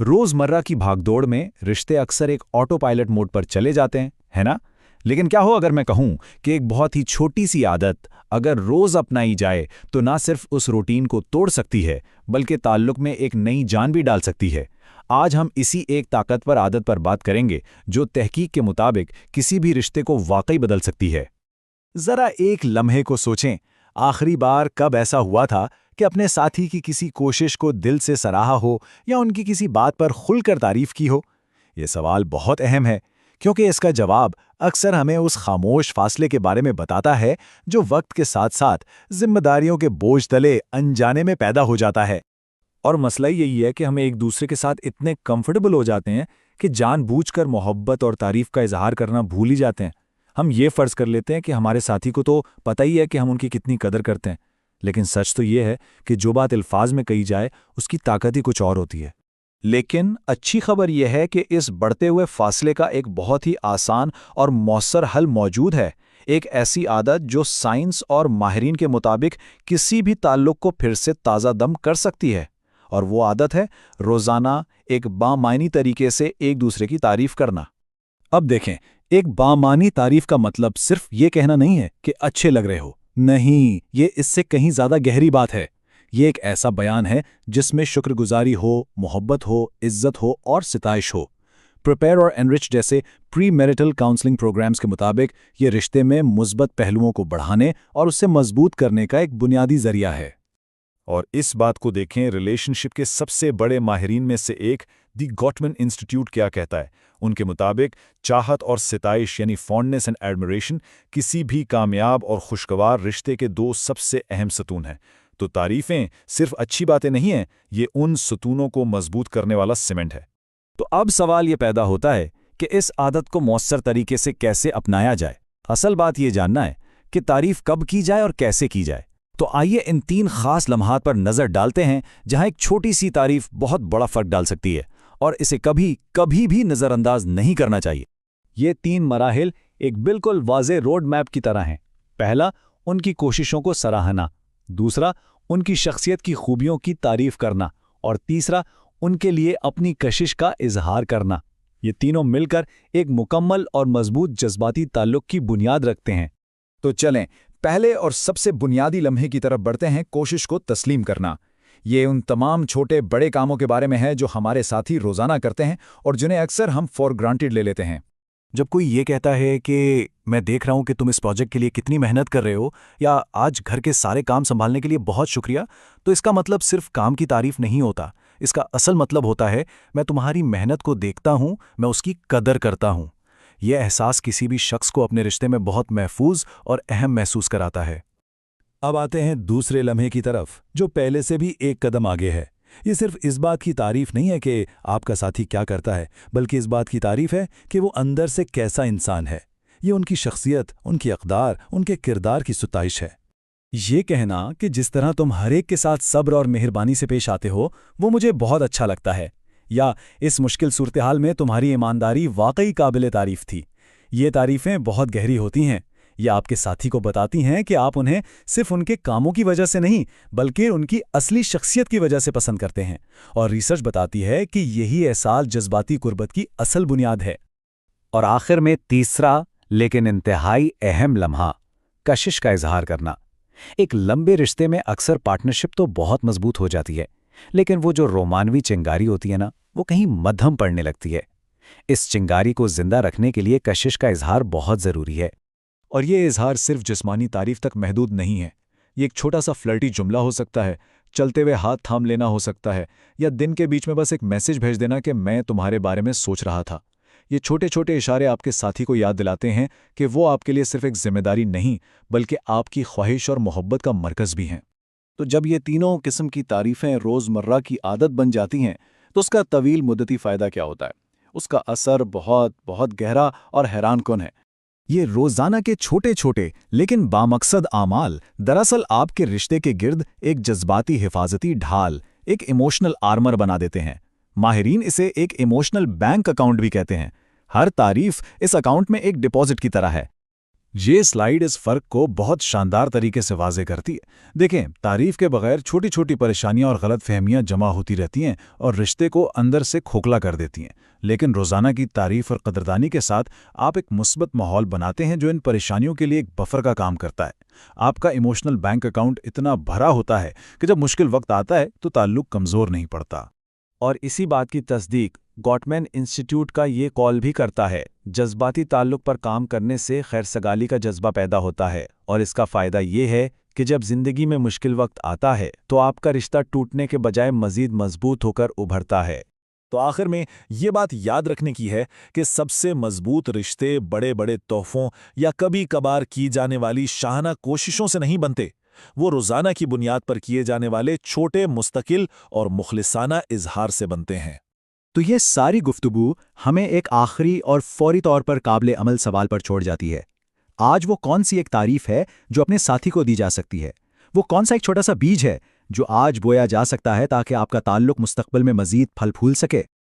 रोजमर्रा की भागदौड़ में रिश्ते अक्सर एक ऑटो पायलट मोड पर चले जाते हैं, है ना? लेकिन क्या हो अगर मैं कहूं कि एक बहुत ही छोटी सी आदत अगर रोज अपनाई जाए तो ना सिर्फ उस रूटीन को तोड़ सकती है बल्कि ताल्लुक में एक नई जान भी डाल सकती है। आज हम इसी एक ताकतवर आदत पर बात करेंगे जो तहकीक के मुताबिक किसी भी रिश्ते को वाकई बदल सकती है। जरा एक लम्हे को सोचें, आखिरी बार कब ऐसा हुआ था कि अपने साथी की किसी कोशिश को दिल से सराहा हो या उनकी किसी बात पर खुलकर तारीफ की हो? ये सवाल बहुत अहम है क्योंकि इसका जवाब अक्सर हमें उस खामोश फासले के बारे में बताता है जो वक्त के साथ साथ जिम्मेदारियों के बोझ तले अनजाने में पैदा हो जाता है। और मसला यही है कि हम एक दूसरे के साथ इतने कंफर्टेबल हो जाते हैं कि जानबूझकर मोहब्बत और तारीफ का इजहार करना भूल ही जाते हैं। हम ये फर्ज कर लेते हैं कि हमारे साथी को तो पता ही है कि हम उनकी कितनी कदर करते हैं, लेकिन सच तो ये है कि जो बात अल्फाज में कही जाए उसकी ताकत ही कुछ और होती है। लेकिन अच्छी खबर यह है कि इस बढ़ते हुए फासले का एक बहुत ही आसान और मौसर हल मौजूद है। एक ऐसी आदत जो साइंस और माहिरीन के मुताबिक किसी भी ताल्लुक को फिर से ताज़ा दम कर सकती है, और वो आदत है रोज़ाना एक बामानी तरीके से एक दूसरे की तारीफ करना। अब देखें, एक बामानी तारीफ का मतलब सिर्फ ये कहना नहीं है कि अच्छे लग रहे हो। नहीं, ये इससे कहीं ज़्यादा गहरी बात है। ये एक ऐसा बयान है जिसमें शुक्रगुजारी हो, मोहब्बत हो, इज्जत हो और सिताइश हो। प्रिपेयर और एनरिच जैसे प्री मैरिटल काउंसलिंग प्रोग्राम्स के मुताबिक ये रिश्ते में मुस्बत पहलुओं को बढ़ाने और उससे मजबूत करने का एक बुनियादी जरिया है। और इस बात को देखें, रिलेशनशिप के सबसे बड़े माहिरीन में से एक दी गॉटमैन इंस्टीट्यूट क्या कहता है। उनके मुताबिक चाहत और सिताइश यानी फॉन्डनेस एंड एडमिरेशन किसी भी कामयाब और खुशगवार रिश्ते के दो सबसे अहम सतून हैं। तो तारीफें सिर्फ अच्छी बातें नहीं हैं, ये उन सतूनों को मजबूत करने वाला सीमेंट है। तो अब सवाल ये पैदा होता है कि इस आदत को मौसर तरीके से कैसे अपनाया जाए। असल बात ये जानना है कि तारीफ कब की जाए और कैसे की जाए। तो आइए इन तीन खास लम्हात पर नज़र डालते हैं जहां एक छोटी सी तारीफ बहुत बड़ा फर्क डाल सकती है, और इसे कभी कभी भी नज़रअंदाज नहीं करना चाहिए। ये तीन मराहिल एक बिल्कुल वाज़े रोड मैप की तरह हैं। पहला, उनकी कोशिशों को सराहना। दूसरा, उनकी शख्सियत की खूबियों की तारीफ करना। और तीसरा, उनके लिए अपनी कशिश का इजहार करना। ये तीनों मिलकर एक मुकम्मल और मजबूत जज्बाती ताल्लुक की बुनियाद रखते हैं। तो चलें, पहले और सबसे बुनियादी लम्हे की तरफ बढ़ते हैं, कोशिश को तस्लीम करना। ये उन तमाम छोटे बड़े कामों के बारे में है जो हमारे साथी रोज़ाना करते हैं और जिन्हें अक्सर हम फॉर ग्रांटेड ले लेते हैं। जब कोई ये कहता है कि मैं देख रहा हूं कि तुम इस प्रोजेक्ट के लिए कितनी मेहनत कर रहे हो, या आज घर के सारे काम संभालने के लिए बहुत शुक्रिया, तो इसका मतलब सिर्फ काम की तारीफ नहीं होता। इसका असल मतलब होता है मैं तुम्हारी मेहनत को देखता हूं, मैं उसकी कदर करता हूं। यह एहसास किसी भी शख्स को अपने रिश्ते में बहुत महफूज और अहम महसूस कराता है। अब आते हैं दूसरे लम्हे की तरफ, जो पहले से भी एक कदम आगे है। ये सिर्फ इस बात की तारीफ नहीं है कि आपका साथी क्या करता है, बल्कि इस बात की तारीफ है कि वो अंदर से कैसा इंसान है। ये उनकी शख्सियत, उनकी अक़दार, उनके किरदार की सुताइश है। ये कहना कि जिस तरह तुम हर एक के साथ सब्र और मेहरबानी से पेश आते हो वो मुझे बहुत अच्छा लगता है, या इस मुश्किल सूरत-ए-हाल में तुम्हारी ईमानदारी वाकई काबिल तारीफ थी। ये तारीफ़ें बहुत गहरी होती हैं। ये आपके साथी को बताती हैं कि आप उन्हें सिर्फ उनके कामों की वजह से नहीं बल्कि उनकी असली शख्सियत की वजह से पसंद करते हैं। और रिसर्च बताती है कि यही एहसास जज्बाती कुर्बत की असल बुनियाद है। और आखिर में तीसरा लेकिन इंतहाई अहम लम्हा, कशिश का इजहार करना। एक लंबे रिश्ते में अक्सर पार्टनरशिप तो बहुत मजबूत हो जाती है, लेकिन वो जो रोमानवी चिंगारी होती है ना, वो कहीं मद्धम पड़ने लगती है। इस चिंगारी को जिंदा रखने के लिए कशिश का इजहार बहुत ज़रूरी है। और ये इजहार सिर्फ जिस्मानी तारीफ तक महदूद नहीं है। ये एक छोटा सा फ्लर्टी जुमला हो सकता है, चलते हुए हाथ थाम लेना हो सकता है, या दिन के बीच में बस एक मैसेज भेज देना कि मैं तुम्हारे बारे में सोच रहा था। ये छोटे छोटे इशारे आपके साथी को याद दिलाते हैं कि वो आपके लिए सिर्फ एक जिम्मेदारी नहीं बल्कि आपकी ख्वाहिश और मोहब्बत का मरकज़ भी हैं। तो जब ये तीनों किस्म की तारीफ़ें रोज़मर्रा की आदत बन जाती हैं तो उसका तवील मुद्दती फ़ायदा क्या होता है? उसका असर बहुत बहुत गहरा और हैरानकुन है। ये रोज़ाना के छोटे छोटे लेकिन बामकसद आमाल दरअसल आपके रिश्ते के गिर्द एक जज्बाती हिफाजती ढाल, एक इमोशनल आर्मर बना देते हैं। माहिरीन इसे एक इमोशनल बैंक अकाउंट भी कहते हैं। हर तारीफ इस अकाउंट में एक डिपॉजिट की तरह है। یہ سلائیڈ اس فرق کو بہت شاندار طریقے سے واضح کرتی ہے۔ دیکھیں، تعریف کے بغیر چھوٹی چھوٹی پریشانیاں اور غلط فہمیاں جمع ہوتی رہتی ہیں اور رشتے کو اندر سے کھوکھلا کر دیتی ہیں، لیکن روزانہ کی تعریف اور قدردانی کے ساتھ آپ ایک مثبت ماحول بناتے ہیں جو ان پریشانیوں کے لیے ایک بفر کا کام کرتا ہے۔ آپ کا ایموشنل بینک اکاؤنٹ اتنا بھرا ہوتا ہے کہ جب مشکل وقت آتا ہے تو تعلق کمزور نہیں پڑتا۔ اور اسی بات کی تصدیق گوٹمین انسٹیٹیوٹ کا یہ قول بھی کرتا ہے، جذباتی تعلق پر کام کرنے سے خیرسگالی کا جذبہ پیدا ہوتا ہے، اور اس کا فائدہ یہ ہے کہ جب زندگی میں مشکل وقت آتا ہے تو آپ کا رشتہ ٹوٹنے کے بجائے مزید مضبوط ہو کر ابھرتا ہے۔ تو آخر میں یہ بات یاد رکھنے کی ہے کہ سب سے مضبوط رشتے بڑے بڑے تحفوں یا کبھی کبھار کی جانے والی شاہانہ کوششوں سے نہیں بنتے، وہ روزانہ کی بنیاد پر کیے جانے والے چھوٹے مستقل اور مخلصانہ اظہار سے بنتے ہیں۔ تو یہ ساری گفتگو ہمیں ایک آخری اور فوری طور پر قابل عمل سوال پر چھوڑ جاتی ہے۔ آج وہ کون سی ایک تعریف ہے جو اپنے ساتھی کو دی جا سکتی ہے؟ وہ کون سا ایک چھوٹا سا بیج ہے جو آج بویا جا سکتا ہے تاکہ آپ کا تعلق مستقبل میں مزید پھل پھول سکے؟